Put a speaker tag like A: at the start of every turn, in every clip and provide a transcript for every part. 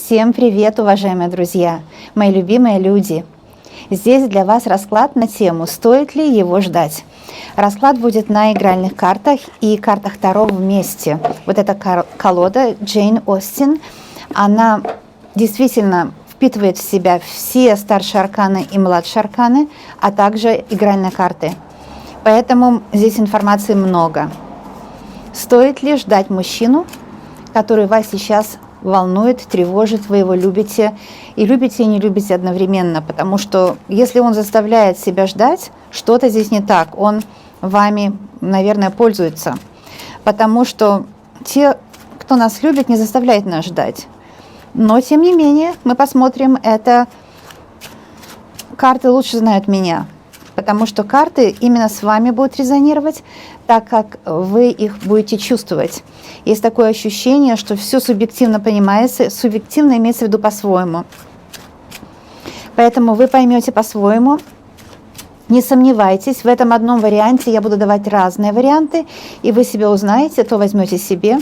A: Всем привет, уважаемые друзья, мои любимые люди. Здесь для вас расклад на тему «Стоит ли его ждать?». Расклад будет на игральных картах и картах Таро вместе. Вот эта колода Джейн Остин, она действительно впитывает в себя все старшие арканы и младшие арканы, а также игральные карты. Поэтому здесь информации много. Стоит ли ждать мужчину, который вас сейчас волнует, тревожит, вы его любите и не любите одновременно, потому что если он заставляет себя ждать, что-то здесь не так, он вами, наверное, пользуется, потому что те, кто нас любит, не заставляет нас ждать. Но, тем не менее, мы посмотрим, это карты лучше знают меня, потому что карты именно с вами будут резонировать, так как вы их будете чувствовать. Есть такое ощущение, что все субъективно понимается, субъективно имеется в виду по-своему. Поэтому вы поймете по-своему. Не сомневайтесь, в этом одном варианте я буду давать разные варианты, и вы себя узнаете, то возьмете себе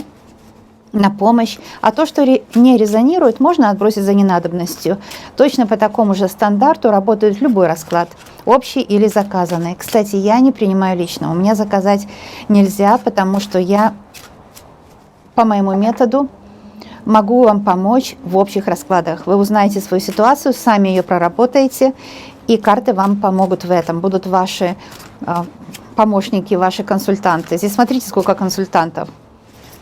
A: на помощь. А то, что не резонирует, можно отбросить за ненадобностью. Точно по такому же стандарту работает любой расклад, общий или заказанный. Кстати, я не принимаю лично. У меня заказать нельзя, потому что я по моему методу могу вам помочь в общих раскладах. Вы узнаете свою ситуацию, сами ее проработаете, и карты вам помогут в этом. Будут ваши помощники, ваши консультанты. Здесь смотрите, сколько консультантов.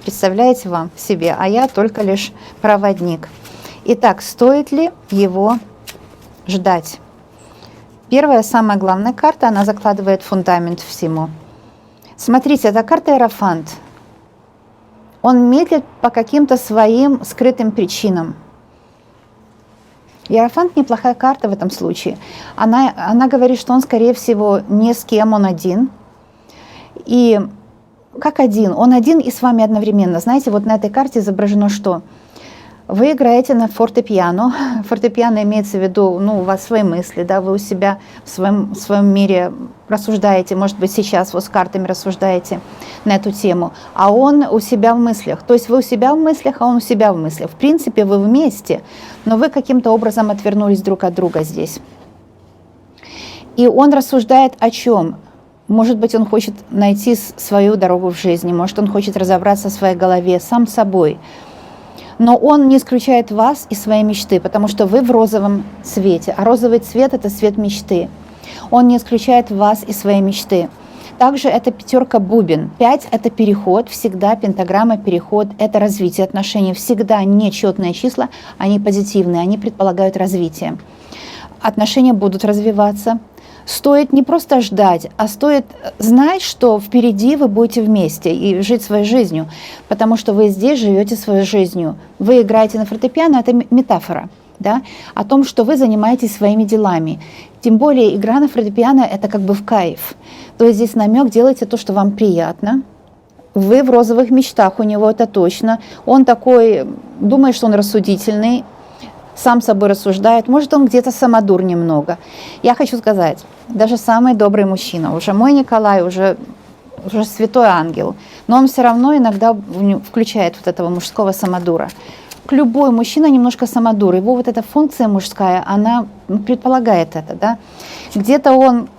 A: Представляете вам себе, а я только лишь проводник. Итак, стоит ли его ждать? Первая, самая главная карта, она закладывает фундамент всему. Смотрите, это карта Иерофант. Он медлит по каким-то своим скрытым причинам. Иерофант неплохая карта в этом случае. Она говорит, что он, скорее всего, не с кем, он один. И как один? Он один и с вами одновременно. Знаете, вот на этой карте изображено что? Вы играете на фортепиано. Фортепиано имеется в виду, у вас свои мысли, да, вы у себя в своем мире рассуждаете, может быть, сейчас вот с картами рассуждаете на эту тему, а он у себя в мыслях. То есть вы у себя в мыслях, а он у себя в мыслях. В принципе, вы вместе, но вы каким-то образом отвернулись друг от друга здесь. И он рассуждает о чем? Может быть, он хочет найти свою дорогу в жизни, может, он хочет разобраться в своей голове, сам собой. Но он не исключает вас и свои мечты, потому что вы в розовом цвете, а розовый цвет – это цвет мечты. Он не исключает вас и свои мечты. Также это пятерка бубен. 5 – это переход, всегда пентаграмма, переход – это развитие отношений. Всегда нечетные числа, они позитивные, они предполагают развитие. Отношения будут развиваться. Стоит не просто ждать, а стоит знать, что впереди вы будете вместе и жить своей жизнью, потому что вы здесь живете своей жизнью. Вы играете на фортепиано, это метафора, да, о том, что вы занимаетесь своими делами. Тем более игра на фортепиано – это как бы в кайф. То есть здесь намек: делайте то, что вам приятно. Вы в розовых мечтах у него, это точно. Он такой, думает, что он рассудительный, сам собой рассуждает, может, он где-то самодур немного. Я хочу сказать, даже самый добрый мужчина, уже мой Николай, уже святой ангел, но он все равно иногда включает вот этого мужского самодура. Любой мужчина немножко самодур, его вот эта функция мужская, она предполагает это, да. Где-то он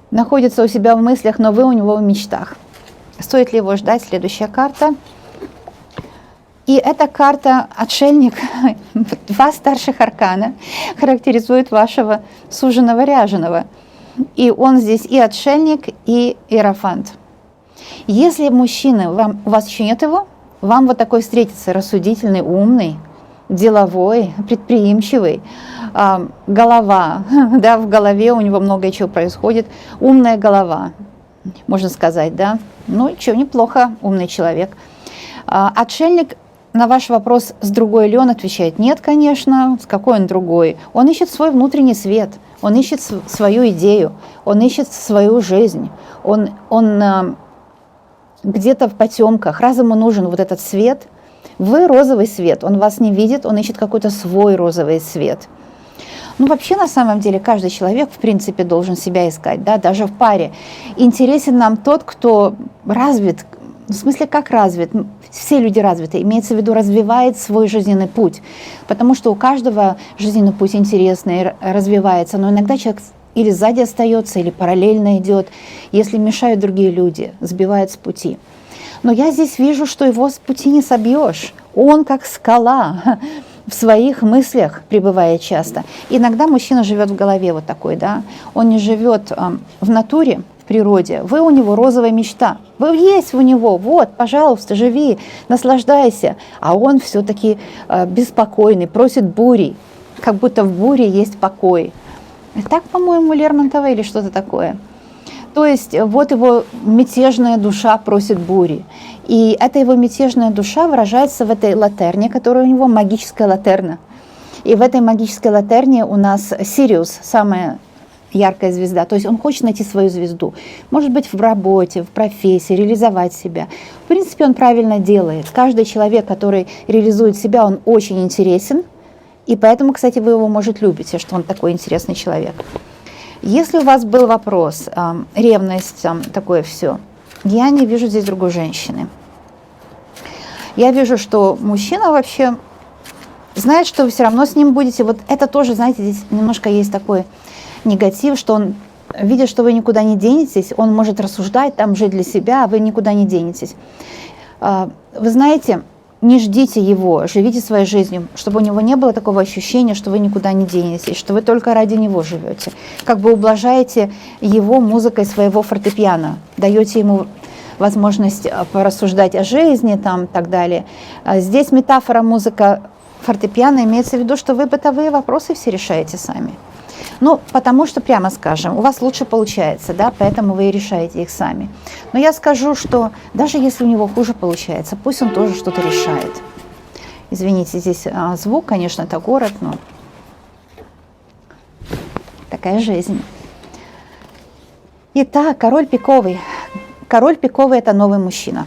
A: находится у себя в мыслях, но вы у него в мечтах. Стоит ли его ждать? Следующая карта. И эта карта «Отшельник», 2 старших аркана, характеризует вашего суженого ряженого. И он здесь и отшельник, и иерофант. Если мужчина, у вас еще нет его, вам вот такой встретится рассудительный, умный, деловой, предприимчивый, голова, да, в голове у него много чего происходит, умная голова, можно сказать, да, ничего, неплохо, умный человек. Отшельник. На ваш вопрос, с другой ли он, отвечает: нет, конечно, с какой он другой. Он ищет свой внутренний свет, он ищет свою идею, он ищет свою жизнь. Он где-то в потемках, разуму нужен вот этот свет. Вы розовый свет, он вас не видит, он ищет какой-то свой розовый свет. Вообще, на самом деле, каждый человек, в принципе, должен себя искать, да, даже в паре. Интересен нам тот, кто развит, В смысле, как развит? Все люди развиты, имеется в виду, развивает свой жизненный путь, потому что у каждого жизненный путь интересный, развивается, но иногда человек или сзади остается, или параллельно идет, если мешают другие люди, сбивают с пути. Но я здесь вижу, что его с пути не собьешь. Он как скала, в своих мыслях пребывает часто. Иногда мужчина живет в голове вот такой, да, он не живет в натуре, в природе. Вы у него розовая мечта, вы есть у него, вот, пожалуйста, живи, наслаждайся. А он все-таки беспокойный, просит бури, как будто в буре есть покой. Так, по-моему, Лермонтова или что-то такое. То есть вот его мятежная душа просит бури. И эта его мятежная душа выражается в этой латерне, которая у него магическая латерна. И в этой магической латерне у нас Сириус, самая яркая звезда. То есть он хочет найти свою звезду. Может быть, в работе, в профессии, реализовать себя. В принципе, он правильно делает. Каждый человек, который реализует себя, он очень интересен. И поэтому, кстати, вы его, может, любите, что он такой интересный человек. Если у вас был вопрос, ревность, такое все, я не вижу здесь другой женщины. Я вижу, что мужчина вообще знает, что вы все равно с ним будете. Вот это тоже, знаете, здесь немножко есть такой негатив, что он видит, что вы никуда не денетесь, он может рассуждать, там жить для себя, а вы никуда не денетесь. Вы знаете, не ждите его, живите своей жизнью, чтобы у него не было такого ощущения, что вы никуда не денетесь, что вы только ради него живете. Как бы ублажаете его музыкой своего фортепиано, даете ему возможность порассуждать о жизни, там, и так далее. Здесь метафора музыка фортепиано имеется в виду, что вы бытовые вопросы все решаете сами. Ну, потому что, прямо скажем, у вас лучше получается, да, поэтому вы и решаете их сами. Но я скажу, что даже если у него хуже получается, пусть он тоже что-то решает. Извините, здесь звук, конечно, это город, но такая жизнь. Итак, король пиковый. Король пиковый – это новый мужчина.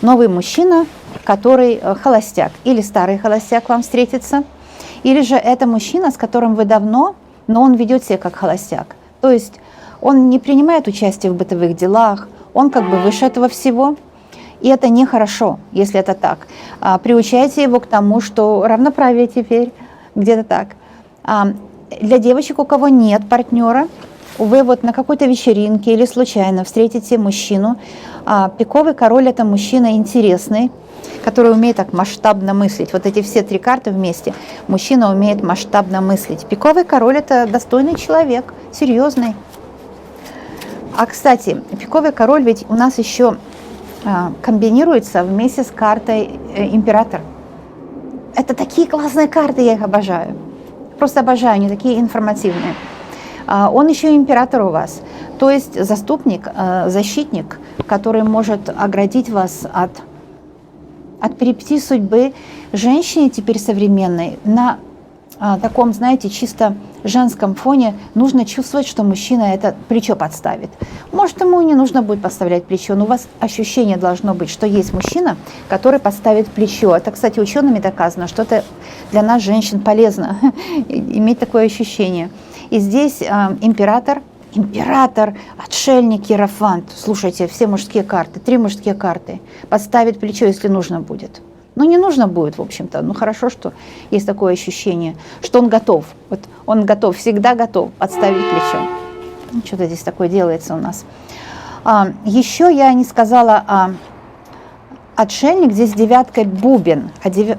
A: Новый мужчина, который холостяк. Или старый холостяк вам встретится, или же это мужчина, с которым вы давно, но он ведет себя как холостяк. То есть он не принимает участие в бытовых делах, он как бы выше этого всего. И это нехорошо, если это так. Приучайте его к тому, что равноправие теперь, где-то так. Для девочек, у кого нет партнера, вы вот на какой-то вечеринке или случайно встретите мужчину. Пиковый король – это мужчина интересный, который умеет так масштабно мыслить. Вот эти все три карты вместе. Мужчина умеет масштабно мыслить. Пиковый король – это достойный человек, серьезный. Кстати, пиковый король ведь у нас еще комбинируется вместе с картой император. Это такие классные карты, я их обожаю. Просто обожаю, они такие информативные. Он еще император у вас, то есть заступник, защитник, который может оградить вас от перипетий судьбы. Женщине теперь современной на таком, знаете, чисто женском фоне нужно чувствовать, что мужчина это плечо подставит. Может, ему не нужно будет подставлять плечо, но у вас ощущение должно быть, что есть мужчина, который подставит плечо. Это, кстати, учеными доказано, что это для нас, женщин, полезно иметь такое ощущение. И здесь император, отшельник, иерофант. Слушайте, все мужские карты, 3 мужские карты. Подставит плечо, если нужно будет. Ну, не нужно будет, в общем-то. Ну, хорошо, что есть такое ощущение, что он готов. Вот он готов, всегда готов подставить плечо. Что-то здесь такое делается у нас. Еще я не сказала отшельник, здесь 9 бубен.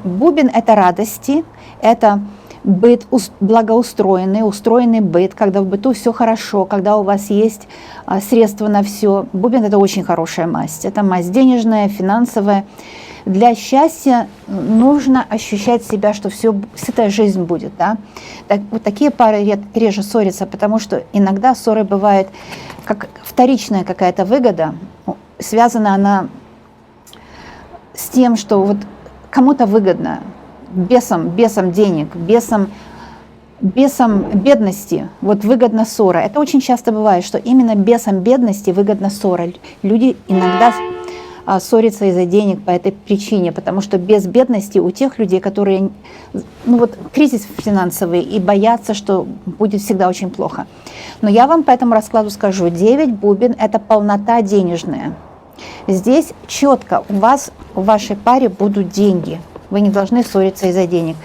A: Бубен – это радости, это быт благоустроенный, устроенный быт, когда в быту все хорошо, когда у вас есть средства на все. Бубен – это очень хорошая масть. Это масть денежная, финансовая. Для счастья нужно ощущать себя, что все, сытая жизнь будет. Да? Вот такие пары реже ссорятся, потому что иногда ссоры бывают как вторичная какая-то выгода. Связана она с тем, что вот кому-то выгодно, бесом денег, бесом бедности, вот выгодна ссора. Это очень часто бывает, что именно бесом бедности выгодна ссора. Люди иногда ссорятся из-за денег по этой причине, потому что без бедности у тех людей, которые, ну вот, кризис финансовый и боятся, что будет всегда очень плохо. Но я вам по этому раскладу скажу, 9 бубен – это полнота денежная. Здесь четко у вас, в вашей паре будут деньги. Вы не должны ссориться из-за денег.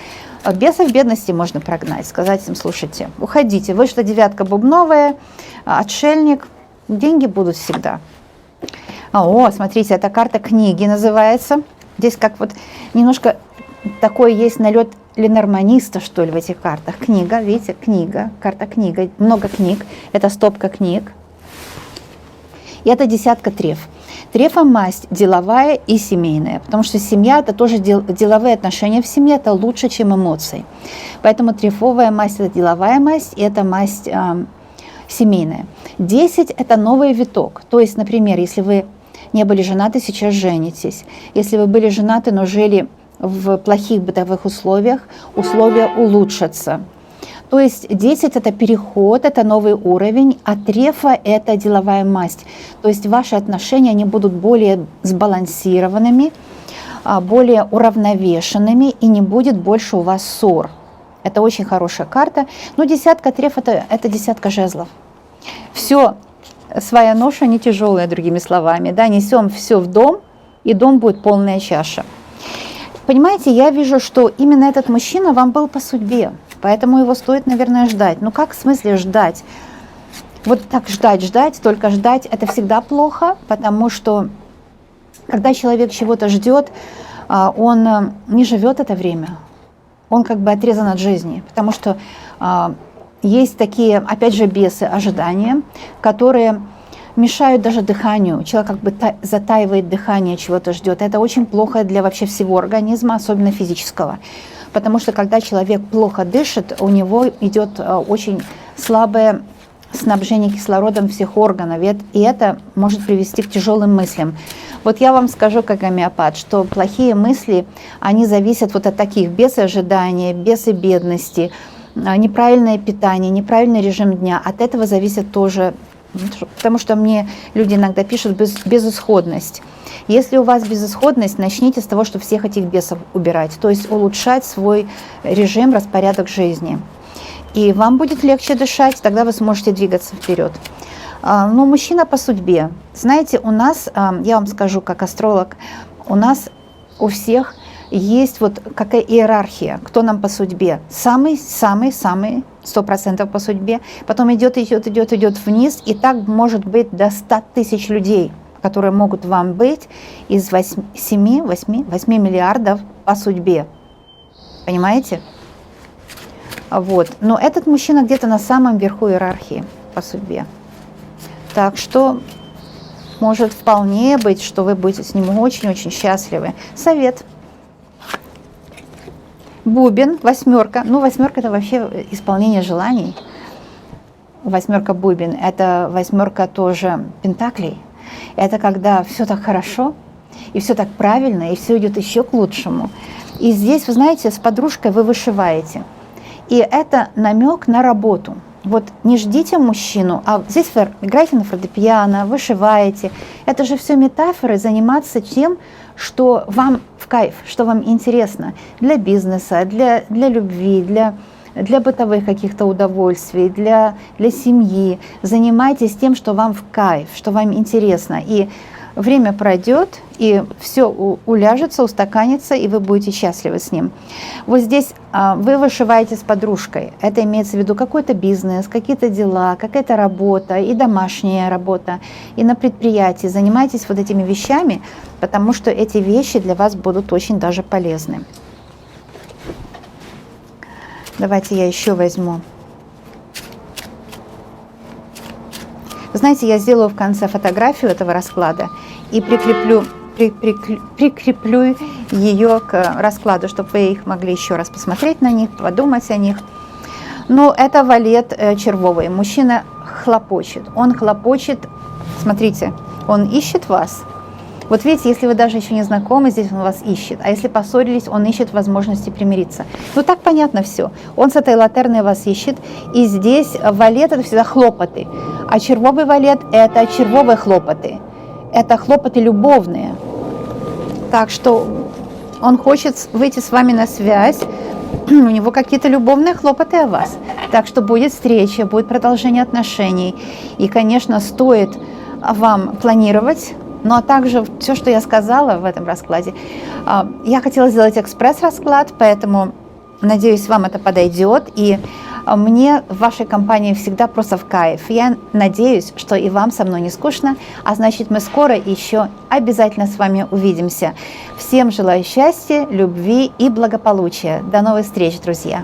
A: Бесов бедности можно прогнать, сказать им: слушайте, уходите, вышла девятка бубновая, отшельник, деньги будут всегда. О, смотрите, эта карта книги называется. Здесь как вот немножко такой есть налет ленорманиста, что ли, в этих картах. Книга, видите, книга, карта книга, много книг, это стопка книг. И это десятка треф. Трефа масть деловая и семейная, потому что семья – это тоже деловые отношения в семье, это лучше, чем эмоции. Поэтому трефовая масть – это деловая масть, и это масть семейная. 10 – это новый виток. То есть, например, если вы не были женаты, сейчас женитесь. Если вы были женаты, но жили в плохих бытовых условиях, условия улучшатся. То есть 10 – это переход, это новый уровень, а трефа – это деловая масть. То есть ваши отношения, они будут более сбалансированными, более уравновешенными, и не будет больше у вас ссор. Это очень хорошая карта. Но десятка треф – это десятка жезлов. Все, своя ноша не тяжелая, другими словами. Да? Несем все в дом, и дом будет полная чаша. Понимаете, я вижу, что именно этот мужчина вам был по судьбе. Поэтому его стоит, наверное, ждать. Ну как в смысле ждать? Вот так ждать, только ждать – это всегда плохо, потому что когда человек чего-то ждет, он не живет это время. Он как бы отрезан от жизни, потому что есть такие, опять же, бесы ожидания, которые мешают даже дыханию. Человек как бы затаивает дыхание, чего-то ждет. Это очень плохо для вообще всего организма, особенно физического. Потому что когда человек плохо дышит, у него идет очень слабое снабжение кислородом всех органов, и это может привести к тяжелым мыслям. Вот я вам скажу, как гомеопат, что плохие мысли, они зависят вот от таких: бесы ожидания, бесы бедности, неправильное питание, неправильный режим дня. От этого зависит тоже, потому что мне люди иногда пишут безысходность. Если у вас безысходность, начните с того, что всех этих бесов убирать, то есть улучшать свой режим, распорядок жизни. И вам будет легче дышать, тогда вы сможете двигаться вперед. Но мужчина по судьбе. Знаете, у нас, я вам скажу как астролог, у нас у всех есть вот какая иерархия, кто нам по судьбе. Самый 100% по судьбе, потом идет вниз, и так может быть до 100 тысяч людей, которые могут вам быть из 8 миллиардов по судьбе. Понимаете? Вот. Но этот мужчина где-то на самом верху иерархии по судьбе. Так что может вполне быть, что вы будете с ним очень-очень счастливы. Совет. Бубен, восьмерка. Ну, восьмерка – это вообще исполнение желаний. Восьмерка бубен – это восьмерка тоже пентаклей. Это когда все так хорошо, и все так правильно, и все идет еще к лучшему. И здесь, вы знаете, с подружкой вы вышиваете. И это намек на работу. Вот не ждите мужчину, а здесь вы играете на фортепиано, вышиваете. Это же все метафоры, заниматься тем, что вам в кайф, что вам интересно для бизнеса, для любви, для бытовых каких-то удовольствий, для семьи. Занимайтесь тем, что вам в кайф, что вам интересно. И время пройдет, и все уляжется, устаканится, и вы будете счастливы с ним. Вот здесь вы вышиваете с подружкой. Это имеется в виду какой-то бизнес, какие-то дела, какая-то работа, и домашняя работа, и на предприятии. Занимайтесь вот этими вещами, потому что эти вещи для вас будут очень даже полезны. Давайте я еще возьму. Вы знаете, я сделаю в конце фотографию этого расклада и прикреплю ее к раскладу, чтобы вы их могли еще раз посмотреть на них, подумать о них. Но это валет червовый. Мужчина хлопочет. Он хлопочет, смотрите, он ищет вас. Вот видите, если вы даже еще не знакомы, здесь он вас ищет. А если поссорились, он ищет возможности примириться. Ну так понятно все. Он с этой латерной вас ищет. И здесь валет – это всегда хлопоты. А червовый валет – это червовые хлопоты. Это хлопоты любовные. Так что он хочет выйти с вами на связь. У него какие-то любовные хлопоты о вас. Так что будет встреча, будет продолжение отношений. И, конечно, стоит вам планировать но также все, что я сказала в этом раскладе, я хотела сделать экспресс-расклад, поэтому, надеюсь, вам это подойдет, и мне в вашей компании всегда просто в кайф. Я надеюсь, что и вам со мной не скучно, а значит, мы скоро еще обязательно с вами увидимся. Всем желаю счастья, любви и благополучия. До новых встреч, друзья!